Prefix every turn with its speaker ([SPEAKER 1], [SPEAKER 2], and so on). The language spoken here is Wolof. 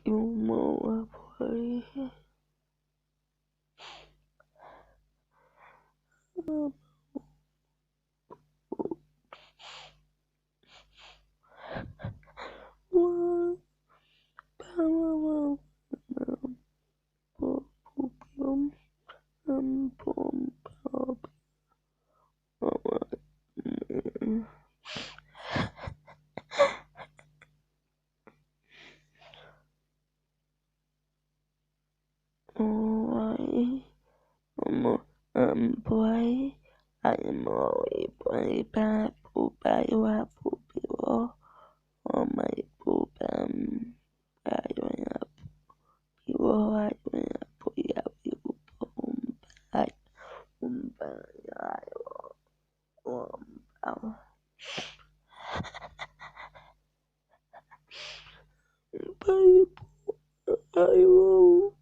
[SPEAKER 1] Uma foi uma boy, I'm always boy, bad, poop, I want poop, oh my poop, I don't have people, I don't have poop, I I